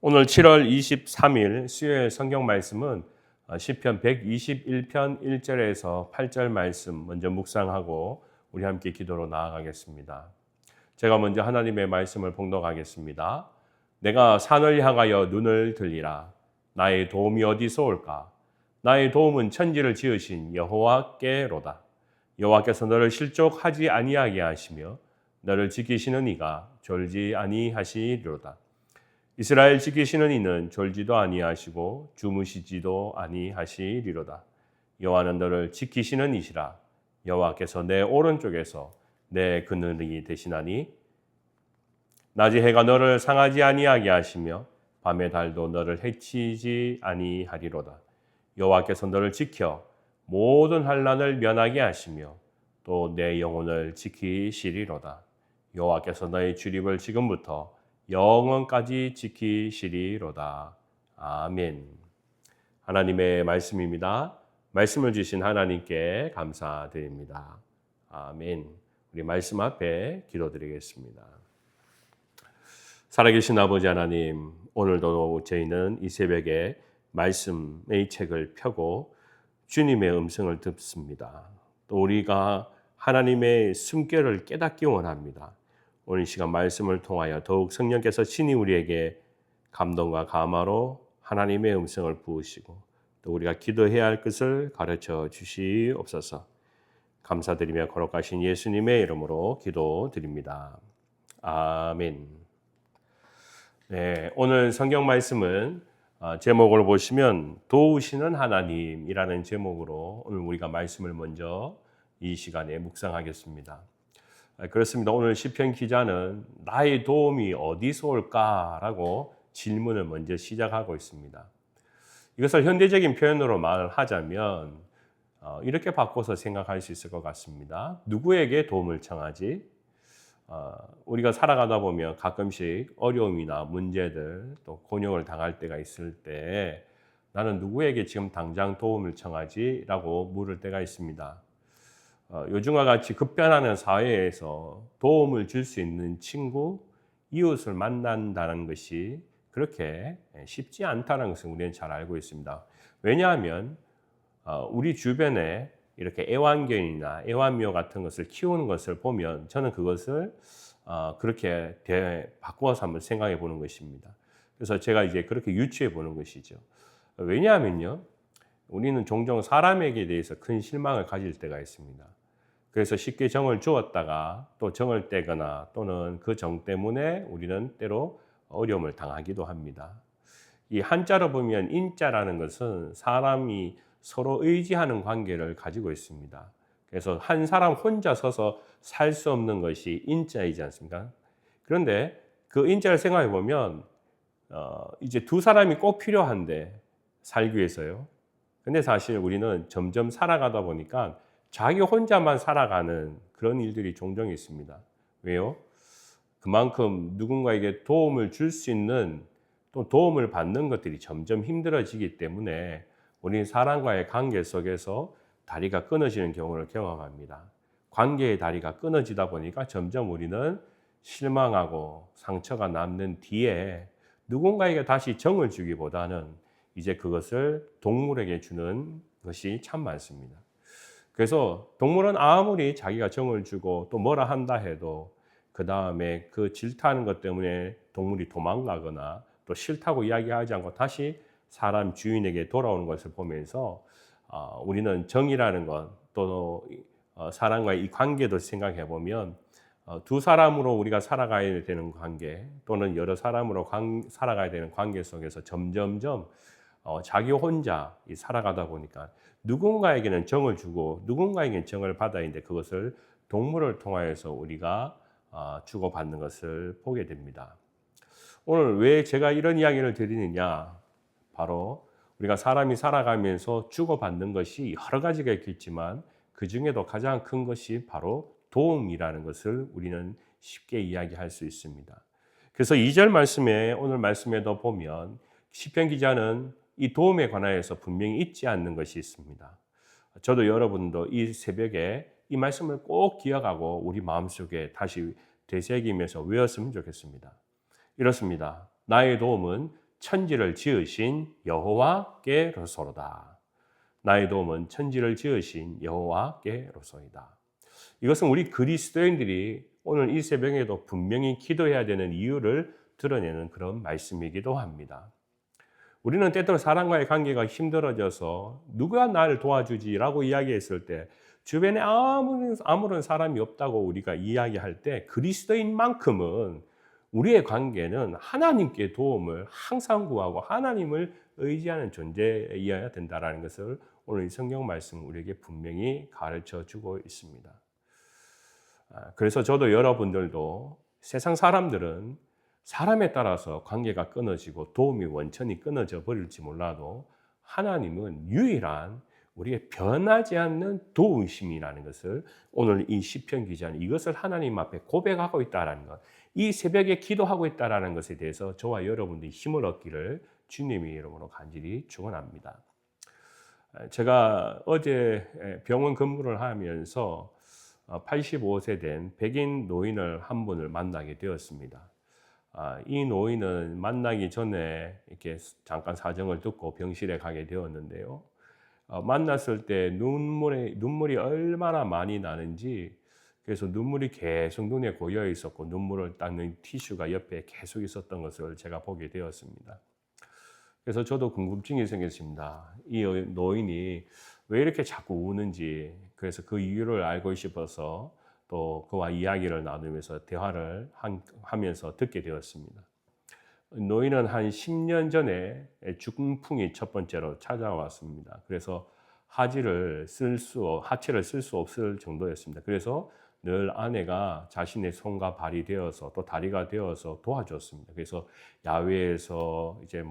오늘 7월 23일 수요일 성경 말씀은 시편 121편 1절에서 8절 말씀 먼저 묵상하고 우리 함께 기도로 나아가겠습니다. 제가 먼저 하나님의 말씀을 봉독하겠습니다. 내가 산을 향하여 눈을 들리라. 나의 도움이 어디서 올까? 나의 도움은 천지를 지으신 여호와께로다. 여호와께서 너를 실족하지 아니하게 하시며 너를 지키시는 이가 졸지 아니하시리로다. 이스라엘 지키시는 이는 졸지도 아니하시고 주무시지도 아니하시리로다. 여호와는 너를 지키시는 이시라. 여호와께서 내 오른쪽에서 내 그늘이 되시나니 낮의 해가 너를 상하지 아니하게 하시며 밤의 달도 너를 해치지 아니하리로다. 여호와께서 너를 지켜 모든 환난을 면하게 하시며 또 내 영혼을 지키시리로다. 여호와께서 너의 출입을 지금부터 영원까지 지키시리로다. 아멘. 하나님의 말씀입니다. 말씀을 주신 하나님께 감사드립니다. 아멘. 우리 말씀 앞에 기도드리겠습니다. 살아계신 아버지 하나님, 오늘도 저희는 이 새벽에 말씀의 책을 펴고 주님의 음성을 듣습니다. 또 우리가 하나님의 숨결을 깨닫기 원합니다. 오늘 이 시간 말씀을 통하여 더욱 성령께서 친히 우리에게 감동과 감화로 하나님의 음성을 부으시고 또 우리가 기도해야 할 것을 가르쳐 주시옵소서. 감사드리며 거룩하신 예수님의 이름으로 기도드립니다. 아멘. 네, 오늘 성경 말씀은 제목을 보시면 도우시는 하나님이라는 제목으로 오늘 우리가 말씀을 먼저 이 시간에 묵상하겠습니다. 그렇습니다. 오늘 시편 기자는 나의 도움이 어디서 올까라고 질문을 먼저 시작하고 있습니다. 이것을 현대적인 표현으로 말을 하자면 이렇게 바꿔서 생각할 수 있을 것 같습니다. 누구에게 도움을 청하지? 우리가 살아가다 보면 가끔씩 어려움이나 문제들 또 곤욕을 당할 때가 있을 때 나는 누구에게 지금 당장 도움을 청하지? 라고 물을 때가 있습니다. 요즘과 같이 급변하는 사회에서 도움을 줄 수 있는 친구, 이웃을 만난다는 것이 그렇게 쉽지 않다는 것을 우리는 잘 알고 있습니다. 왜냐하면 우리 주변에 이렇게 애완견이나 애완묘 같은 것을 키우는 것을 보면 저는 그것을 그렇게 바꾸어서 한번 생각해 보는 것입니다. 그래서 제가 이제 그렇게 유추해 보는 것이죠. 왜냐하면요, 우리는 종종 사람에게 대해서 큰 실망을 가질 때가 있습니다. 그래서 쉽게 정을 주었다가 또 정을 떼거나 또는 그 정 때문에 우리는 때로 어려움을 당하기도 합니다. 이 한자로 보면 인자라는 것은 사람이 서로 의지하는 관계를 가지고 있습니다. 그래서 한 사람 혼자 서서 살 수 없는 것이 인자이지 않습니까? 그런데 그 인자를 생각해 보면 이제 두 사람이 꼭 필요한데 살기 위해서요. 근데 사실 우리는 점점 살아가다 보니까 자기 혼자만 살아가는 그런 일들이 종종 있습니다. 왜요? 그만큼 누군가에게 도움을 줄 수 있는 또 도움을 받는 것들이 점점 힘들어지기 때문에 우리는 사람과의 관계 속에서 다리가 끊어지는 경우를 경험합니다. 관계의 다리가 끊어지다 보니까 점점 우리는 실망하고 상처가 남는 뒤에 누군가에게 다시 정을 주기보다는 이제 그것을 동물에게 주는 것이 참 많습니다. 그래서 동물은 아무리 자기가 정을 주고 또 뭐라 한다 해도 그 다음에 그 질타하는 것 때문에 동물이 도망가거나 또 싫다고 이야기하지 않고 다시 사람 주인에게 돌아오는 것을 보면서 우리는 정이라는 것 또 사람과의 이 관계도 생각해 보면 두 사람으로 우리가 살아가야 되는 관계 또는 여러 사람으로 살아가야 되는 관계 속에서 점점점 자기 혼자 살아가다 보니까 누군가에게는 정을 주고 누군가에게는 정을 받아야 하는데 그것을 동물을 통하여서 우리가 주고받는 것을 보게 됩니다. 오늘 왜 제가 이런 이야기를 드리느냐? 바로 우리가 사람이 살아가면서 주고받는 것이 여러 가지가 있겠지만 그 중에도 가장 큰 것이 바로 도움이라는 것을 우리는 쉽게 이야기할 수 있습니다. 그래서 2절 말씀에 오늘 말씀에도 보면 시편 기자는 이 도움에 관하여서 분명히 잊지 않는 것이 있습니다. 저도 여러분도 이 새벽에 이 말씀을 꼭 기억하고 우리 마음속에 다시 되새기면서 외웠으면 좋겠습니다. 이렇습니다. 나의 도움은 천지를 지으신 여호와께로소로다. 나의 도움은 천지를 지으신 여호와께로소이다. 이것은 우리 그리스도인들이 오늘 이 새벽에도 분명히 기도해야 되는 이유를 드러내는 그런 말씀이기도 합니다. 우리는 때때로 사람과의 관계가 힘들어져서 누가 나를 도와주지라고 이야기했을 때 주변에 아무런 사람이 없다고 우리가 이야기할 때 그리스도인만큼은 우리의 관계는 하나님께 도움을 항상 구하고 하나님을 의지하는 존재여야 된다는 것을 오늘 이 성경 말씀 우리에게 분명히 가르쳐 주고 있습니다. 그래서 저도 여러분들도 세상 사람들은 사람에 따라서 관계가 끊어지고 도움이 원천히 끊어져 버릴지 몰라도 하나님은 유일한 우리의 변하지 않는 도우심이라는 것을 오늘 이 시편 기자는 이것을 하나님 앞에 고백하고 있다는 것, 이 새벽에 기도하고 있다는 것에 대해서 저와 여러분들이 힘을 얻기를 주님의 이름으로 간절히 축원합니다. 제가 어제 병원 근무를 하면서 85세 된 백인 노인을 한 분을 만나게 되었습니다. 이 노인은 만나기 전에 이렇게 잠깐 사정을 듣고 병실에 가게 되었는데요. 만났을 때 눈물이 얼마나 많이 나는지, 그래서 눈물이 계속 눈에 고여 있었고 눈물을 닦는 티슈가 옆에 계속 있었던 것을 제가 보게 되었습니다. 그래서 저도 궁금증이 생겼습니다. 이 노인이 왜 이렇게 자꾸 우는지, 그래서 그 이유를 알고 싶어서 또 그와 이야기를 나누면서 대화를 하면서 듣게 되었습니다. 노인은 한 10년 전에 중풍이 첫 번째로 찾아왔습니다. 그래서 하체를 쓸 수 없을 정도였습니다. 그래서 늘 아내가 자신의 손과 발이 되어서 또 다리가 되어서 도와줬습니다. 그래서 야외에서 이제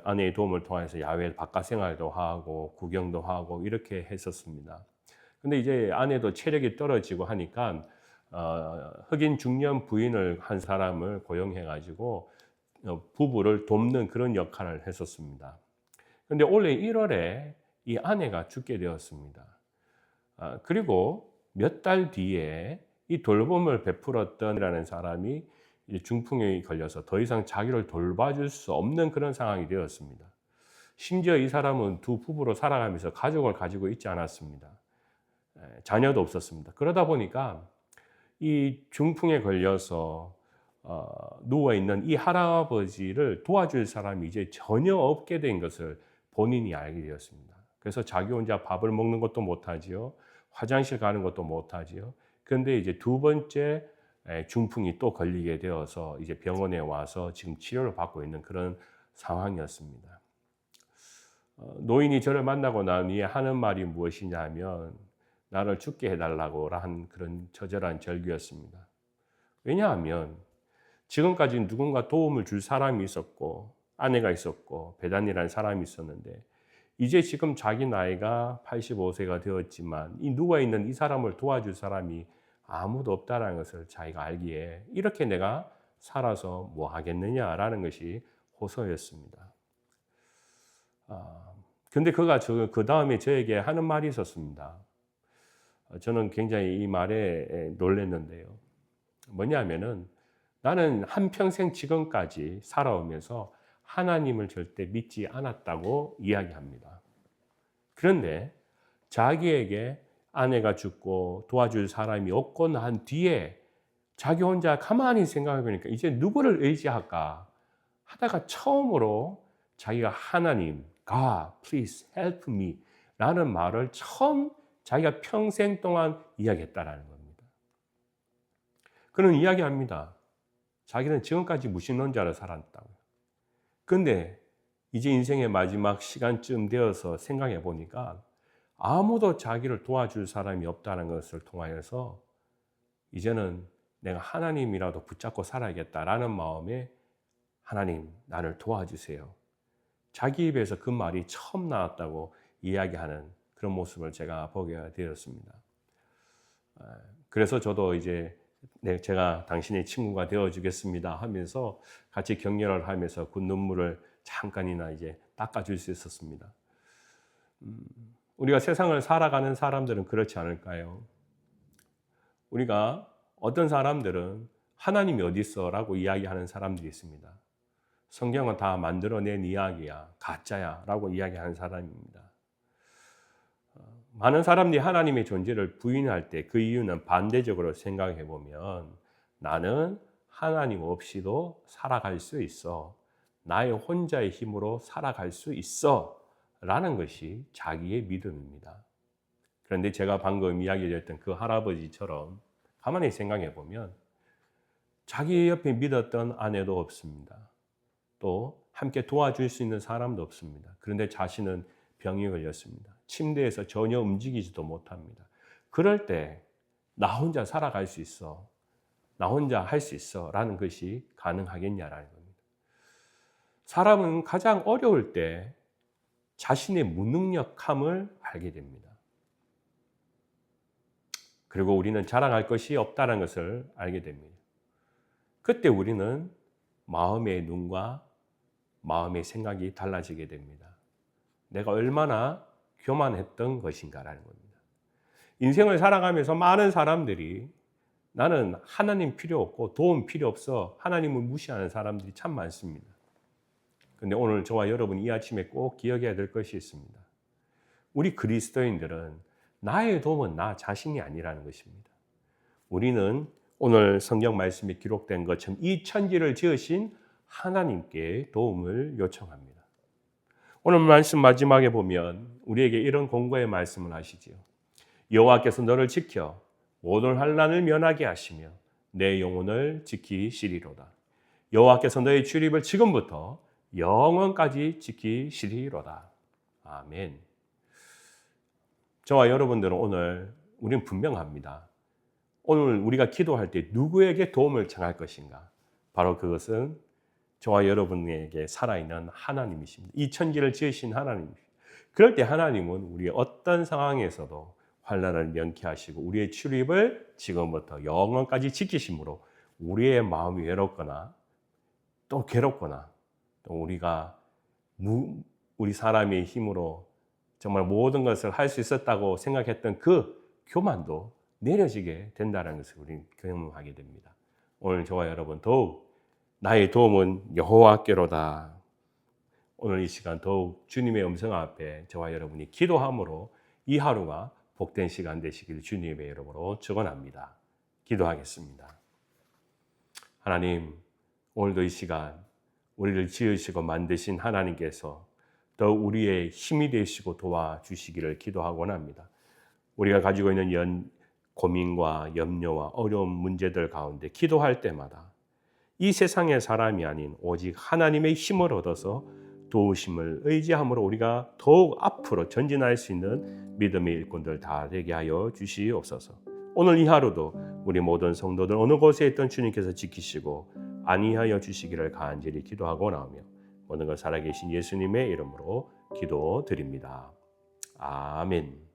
아내의 도움을 통해서 야외 바깥 생활도 하고 구경도 하고 이렇게 했었습니다. 근데 이제 아내도 체력이 떨어지고 하니까 흑인 중년 부인을 한 사람을 고용해 가지고 부부를 돕는 그런 역할을 했었습니다. 근데 올해 1월에 이 아내가 죽게 되었습니다. 그리고 몇 달 뒤에 이 돌봄을 베풀었던 사람이 이제 중풍에 걸려서 더 이상 자기를 돌봐줄 수 없는 그런 상황이 되었습니다. 심지어 이 사람은 두 부부로 살아가면서 가족을 가지고 있지 않았습니다. 자녀도 없었습니다. 그러다 보니까 이 중풍에 걸려서 누워있는 이 할아버지를 도와줄 사람이 이제 전혀 없게 된 것을 본인이 알게 되었습니다. 그래서 자기 혼자 밥을 먹는 것도 못하지요. 화장실 가는 것도 못하지요. 그런데 이제 두 번째 중풍이 또 걸리게 되어서 이제 병원에 와서 지금 치료를 받고 있는 그런 상황이었습니다. 노인이 저를 만나고 난 뒤에 하는 말이 무엇이냐면 나를 죽게 해달라고 한 그런 처절한 절규였습니다. 왜냐하면 지금까지 누군가 도움을 줄 사람이 있었고 아내가 있었고 배단이라는 사람이 있었는데 이제 지금 자기 나이가 85세가 되었지만 이 누워있는 이 사람을 도와줄 사람이 아무도 없다는 것을 자기가 알기에 이렇게 내가 살아서 뭐 하겠느냐라는 것이 호소였습니다. 근데 그가 그 다음에 저에게 하는 말이 있었습니다. 저는 굉장히 이 말에 놀랐는데요. 뭐냐면은 나는 한평생 지금까지 살아오면서 하나님을 절대 믿지 않았다고 이야기합니다. 그런데 자기에게 아내가 죽고 도와줄 사람이 없고 난 뒤에 자기 혼자 가만히 생각해 보니까 이제 누구를 의지할까 하다가 처음으로 자기가 하나님, God, please help me 라는 말을 처음 자기가 평생 동안 이야기했다라는 겁니다. 그는 이야기합니다. 자기는 지금까지 무신론자로 살았다고요. 그런데 이제 인생의 마지막 시간쯤 되어서 생각해 보니까 아무도 자기를 도와줄 사람이 없다는 것을 통하여서 이제는 내가 하나님이라도 붙잡고 살아야겠다라는 마음에 하나님, 나를 도와주세요. 자기 입에서 그 말이 처음 나왔다고 이야기하는 그런 모습을 제가 보게 되었습니다. 그래서 저도 이제 제가 당신의 친구가 되어주겠습니다 하면서 같이 격려를 하면서 그 눈물을 잠깐이나 이제 닦아줄 수 있었습니다. 우리가 세상을 살아가는 사람들은 그렇지 않을까요? 우리가 어떤 사람들은 하나님이 어디 있어? 라고 이야기하는 사람들이 있습니다. 성경은 다 만들어낸 이야기야, 가짜야 라고 이야기하는 사람입니다. 많은 사람들이 하나님의 존재를 부인할 때 그 이유는 반대적으로 생각해 보면 나는 하나님 없이도 살아갈 수 있어. 나의 혼자의 힘으로 살아갈 수 있어. 라는 것이 자기의 믿음입니다. 그런데 제가 방금 이야기했던 그 할아버지처럼 가만히 생각해 보면 자기 옆에 믿었던 아내도 없습니다. 또 함께 도와줄 수 있는 사람도 없습니다. 그런데 자신은 병이 걸렸습니다. 침대에서 전혀 움직이지도 못합니다. 그럴 때 나 혼자 살아갈 수 있어. 나 혼자 할 수 있어. 라는 것이 가능하겠냐라는 겁니다. 사람은 가장 어려울 때 자신의 무능력함을 알게 됩니다. 그리고 우리는 자랑할 것이 없다는 것을 알게 됩니다. 그때 우리는 마음의 눈과 마음의 생각이 달라지게 됩니다. 내가 얼마나 교만했던 것인가라는 겁니다. 인생을 살아가면서 많은 사람들이 나는 하나님 필요 없고 도움 필요 없어 하나님을 무시하는 사람들이 참 많습니다. 그런데 오늘 저와 여러분 이 아침에 꼭 기억해야 될 것이 있습니다. 우리 그리스도인들은 나의 도움은 나 자신이 아니라는 것입니다. 우리는 오늘 성경 말씀에 기록된 것처럼 이 천지를 지으신 하나님께 도움을 요청합니다. 오늘 말씀 마지막에 보면 우리에게 이런 공고의 말씀을 하시지요. 여호와께서 너를 지켜 모든 환난을 면하게 하시며 내 영혼을 지키시리로다. 여호와께서 너의 출입을 지금부터 영원까지 지키시리로다. 아멘. 저와 여러분들은 오늘 우리는 분명합니다. 오늘 우리가 기도할 때 누구에게 도움을 청할 것인가? 바로 그것은 저와 여러분에게 살아있는 하나님이십니다. 이 천지를 지으신 하나님이십니다. 그럴 때 하나님은 우리의 어떤 상황에서도 환난을 면케하시고 우리의 출입을 지금부터 영원까지 지키심으로 우리의 마음이 외롭거나 또 괴롭거나 또 우리가 우리 사람의 힘으로 정말 모든 것을 할 수 있었다고 생각했던 그 교만도 내려지게 된다는 것을 우리는 경험하게 됩니다. 오늘 저와 여러분 더욱 나의 도움은 여호와께로다. 오늘 이 시간 더욱 주님의 음성 앞에 저와 여러분이 기도함으로 이 하루가 복된 시간 되시길 주님의 이름으로 축원합니다. 기도하겠습니다. 하나님, 오늘도 이 시간 우리를 지으시고 만드신 하나님께서 더욱 우리의 힘이 되시고 도와주시기를 기도하고 합니다. 우리가 가지고 있는 고민과 염려와 어려운 문제들 가운데 기도할 때마다 이 세상의 사람이 아닌 오직 하나님의 힘을 얻어서 도우심을 의지함으로 우리가 더욱 앞으로 전진할 수 있는 믿음의 일꾼들 다 되게 하여 주시옵소서. 오늘 이 하루도 우리 모든 성도들 어느 곳에 있던 주님께서 지키시고 안위하여 주시기를 간절히 기도하고 나오며 모든 걸 살아계신 예수님의 이름으로 기도드립니다. 아멘.